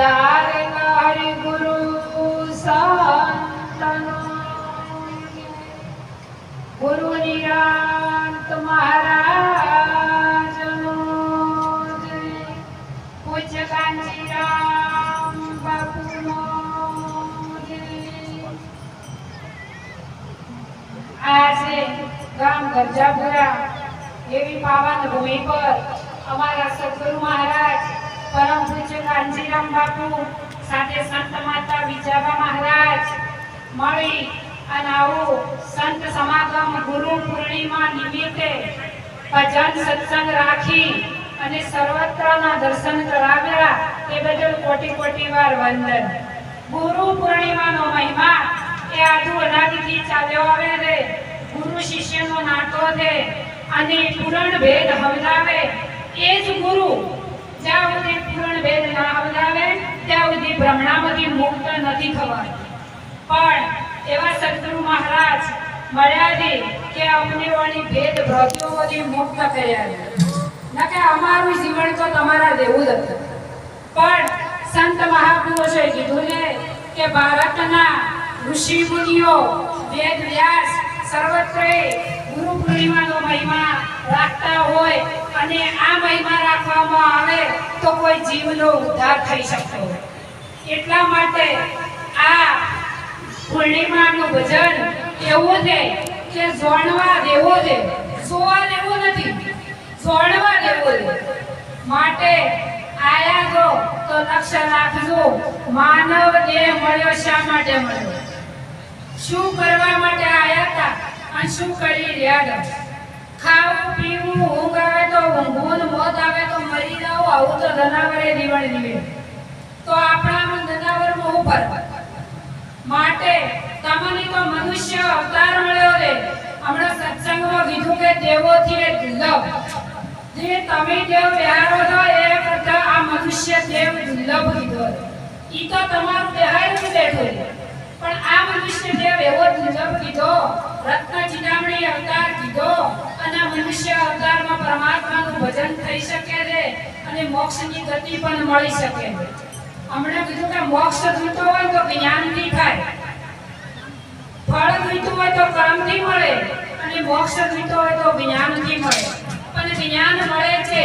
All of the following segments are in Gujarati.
પધારેલા હરિ ગુરુ સંતનો ગુરુ નિરાંત મહારાજનો પૂજ્ય કાંચીરામ બાપુનો આજે ગામ ગરજાપુરા એવી પાવન ભૂમિ પર અમારા સદગુરુ મહારાજ પરમ પૂજ્ય કાંચીરામ બાપુ સાથે સંત માતા વિજાબા મહારાજ મળી અને આવું સંત સમાગમ ગુરુ પૂર્ણિમા નિમિત્તે ભજન સત્સંગ રાખી અને સર્વત્રના દર્શન કરાવ્યા તે બદલ કોટી કોટી વાર વંદન. ગુરુ પૂર્ણિમાનો મહિમા એ આજુ અનાદિથી ચાલ્યો આવે છે. ગુરુ શિષ્યનો નાતો છે અને પૂરણ ભેદ હવલાવે એ જ ગુરુ. જ્યાં સુધી પૂરણ ભેદ ના હવલાવે ત્યાં સુધી ભ્રમણામાંથી મુક્ત નથી થવાનું. પણ એવા સદગુરુ મહારાજ મળ્યા છે કે અમને વાળી ભેદ ભ્રાંતિઓમાંથી મુક્ત કર્યા છે. ના કે અમારું જીવન તો તમારા જેવું જ હતું. પણ સંત મહાપુરુષોએ કીધું છે કે ભારતના ઋષિ મુનિઓ વેદ વ્યાસ સર્વત્રે ગુરુ પૂર્ણિમાનો મહિમા રાખતા હોય અને આ મહિમા રાખવામાં આવે તો કોઈ જીવનો ઉદ્ધાર થઈ શકતો હોય. એટલા માટે આ પૂર્ણિમાનું ભજન એવું છે કે જોણવા દેવો છે, જોવા દેવો નથી, જોણવા દેવો છે. માટે આયા છો તો લક્ષ્ય રાખજો, માનવ દેહ મળ્યો શા માટે મળ્યો, શું કરવા માટે આયા હતા અને શું કરી રહ્યા હતા. ખાવું પીવું ઊંઘ આવે તો ઊંઘવું, મોત આવે તો મરી જાવ, આવું તો જનાવરે જીવન જીવે તો આપણામાં જનાવરમાં ઉપર. માટે તમને તો મનુષ્ય અવતાર મળ્યો છે. હમણાં સત્સંગમાં કીધું કે દેવોથી એ દુર્લભ. જે તમે દેવ બિહારો છો એ કરતા આ મનુષ્ય દેવ દુર્લભ કીધો. ઈ તો તમારું બિહારું બેઠું છે પણ આ મનુષ્ય દેવ એવો દુર્લભ કીધો, રત્ન ચિંતામણી અવતાર કીધો અને મનુષ્ય અવતારમાં પરમાત્માનું ભજન થઈ શકે છે અને મોક્ષની ગતિ પણ મળી શકે છે. હમણાં કીધું કે મોક્ષ જોઈતો હોય તો જ્ઞાનથી થાય, ફળ જોઈતું હોય તો કર્મથી મળે અને મોક્ષ જોઈતો હોય તો જ્ઞાનથી મળે. પણ જ્ઞાન મળે છે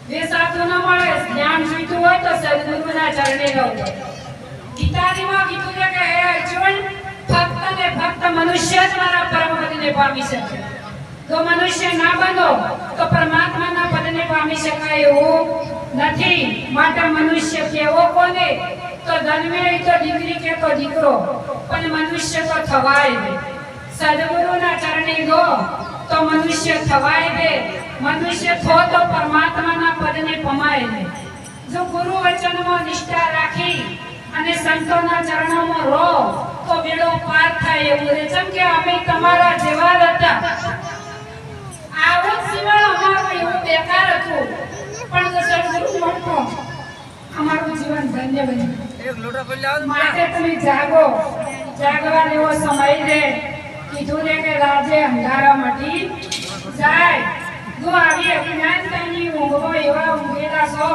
બે સાધુ ન મળે. જ્ઞાન જોઈતું હોય તો સદગુરુના ચરણે રહો. ગીતાજીમાં કીધું છે કે હે અર્જુન, ફક્ત ને ફક્ત મનુષ્ય જ મારા પરમ પદને પામી શકે. જો મનુષ્ય ના બનો તો પરમાત્માના પદને પામી શકાય એવું નથી. માટે મનુષ્ય કેવો કોને તો જન્મે તો દીકરી કે તો દીકરો, પણ મનુષ્ય તો થવાય દે. સદગુરુના ચરણે ગો તો મનુષ્ય થવાય દે. મનુષ્ય થો તો પરમાત્માના પદને પમાય દે. જો ગુરુ વચનમાં નિષ્ઠા રાખી અને સંતોના ચરણોમાં રહો તો બેડો પાર થાય એવું છે. જેમ કે અમે તમારા જેવા હતા. આવું જીવન અમારું એવું બેકાર હતું પણ સદગુરુ મળતો અમારું જીવન ધન્ય બન્યું. માટે તમે જાગો, જાગવા જેવો સમય છે. કીધું છે કે રાજે અંધારા મટી જાય. જો આવી અજ્ઞાનતાની ઊંઘો એવા ઊંઘેલા છો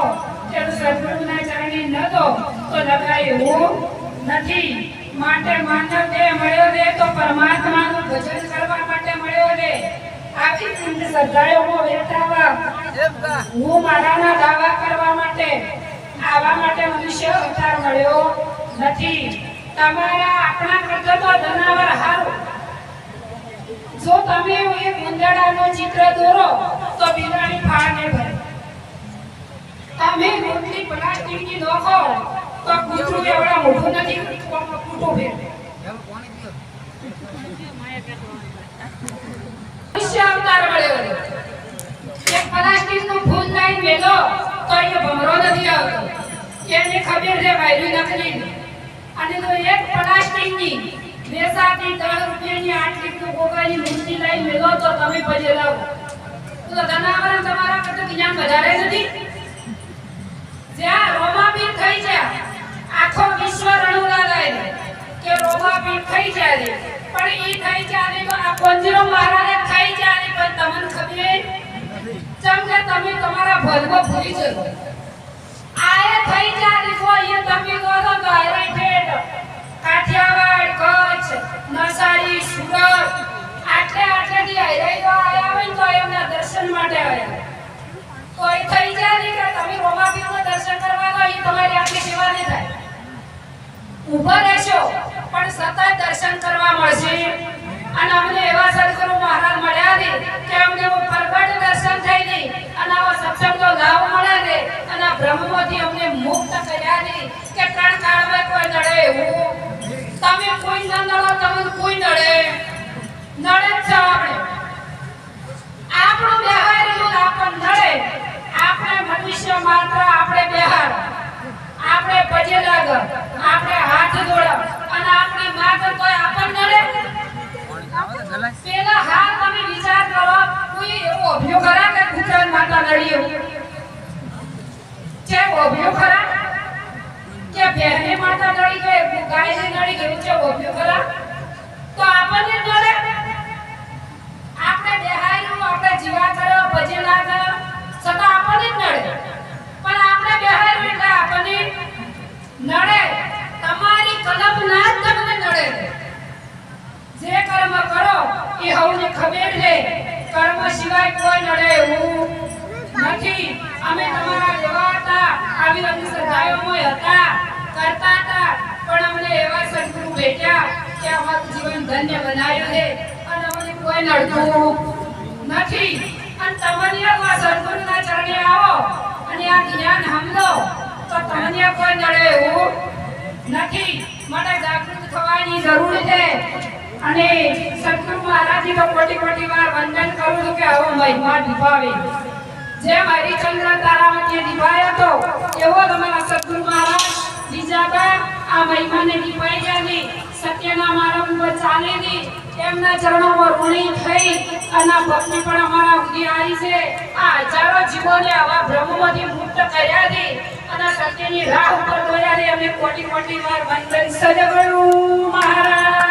કે સદગુરુના ચરણે ન દો તો લગાય એવું નથી. માટે માનવ દેહ મળ્યો છે તો પરમાત્માનું ભજન કરવા માટે મળ્યો છે. આખી કુંડ શ્રદ્ધાળુઓમાં વેઠાવા, હું મારાના દાવા કરવા માટે, આવા માટે મનુષ્ય અવતાર મળ્યો નથી. તમારા આપણા કરતા તો જનાવર હારું. જો તમે એક ઉંદરડાનું ચિત્ર દોરો તો બિલાડી ફાળને ભરે. તમે રોટલી પ્લાસ્ટિકની નોખો તો કૂતરું એવડા મોટું નથી કૂટું ફેરવે. મનુષ્ય અવતાર મળ્યો. એક પ્લાસ્ટિકનું ફૂલ લઈને મેલો તો એ ભમરો નથી આવતો. એને ખબર છે ભાઈ નકલી. અને તો એક પ્લાસ્ટિકની બેસાતી 10 રૂપિયાની આટલી ગોગાની મૂર્તિ લઈને મેલો તો તમે પજે લાવો તો જનાવર તમારા કરતા જ્ઞાન વધારે નથી. જ્યાં રોમાપીર થઈ જાય આખો વિશ્વ રણુલા જાય કે રોમાપીર થઈ જાય પણ ઈ થઈ જાય તો આ પંજરો મહારાજે થઈ જાય પણ તમને ખબર ચમ કે તમે તમારા ભલવો ભૂલી જશો. આએ થઈ જાય સુરત આટલેથી હૈરાઈઓ આવ્યા હોય ને તો એમના દર્શન માટે આવ્યા. કોઈ થઈ જાય નહીં કે તમે રોમાપીરનું દર્શન કરવા ગયો એ તમારી આખી સેવા નહીં થાય. ઊભા રહેશો પણ સતત દર્શન કરવા મળશે. અને અમને એવા સદગુરુ મહારાજ મળ્યા છે કે અમને પ્રગટ દર્શન થઈ ગઈ અને આવા સત્સંગનો લાભ મળે છે અને આ ભ્રમમાંથી અમને મુક્ત કર્યા છે કે ત્રણ કાળમાં કોઈ નડે એવું તમે કોઈ ન નડો, તમને કોઈ નડે જ છે. આપણું વ્યવહાર એવું આપણને નડે. આપણે મનુષ્ય માત્ર આપણે વ્યવહાર આપણે પજે લાગ આપણે હાથ જોડ અને આપણી માથે કોઈ આપણને નડે. પેલા હાલ તમે વિચાર કરો કોઈ એવો અભિયો ખરા કે ગુજરાત માતા નડી છે અભિયો ખરા કે બહેને માતા નડી ગઈ ગાયને નડી ગઈ છે અભિયો ખરા તો આપણને નડે. આપણે બેહાયું આપણે જીવા કરો ભજે લાગ છતાં આપણને જ નડે. પણ આપણે બેહાયું એટલે આપણને નડે. તમારી કલ્પના જ તમને નડે. જે કર્મ કરો એ હવને ખબર છે. કર્મ સિવાય કોઈ નડે એવું નથી. અમે તમારા જેવા હતા, આવી અંધશ્રદ્ધાઓમાં હતા, કરતા હતા, પણ અમને એવા સદગુરુ ભેટ્યા કે અમારું જીવન ધન્ય બનાવ્યું છે અને અમને કોઈ નડતું નથી. અને તમને આ સદગુરુના ચરણે આવો અને આ જ્ઞાન સમજો તો તમને કોઈ નડે એવું નથી. માટે જાગૃત થવાની જરૂર છે. અને સદગુરુ મહારાજજી તો કોટી વાર વંદન કરું છું કે આવો મહિમા નિભાવે. જેમ હરિચંદ્ર તારામતીએ નિભાયો હતો એવો તમારા સદગુરુ મહારાજ બીજા આ મહિમાને નિભાઈ ગયા. સત્યના માર્ગ પર ચાલે છે. એમના ચરણોમાં ઋણી થઈ અને ભક્તિ પણ અમારા સુધી આવી છે. આ હજારો જીવોને આવા ભ્રમમાંથી મુક્ત કર્યા છે અને સત્યની રાહ ઉપર દોર્યા છે. અમને કોટી વાર વંદન સદગુરુ મહારાજ.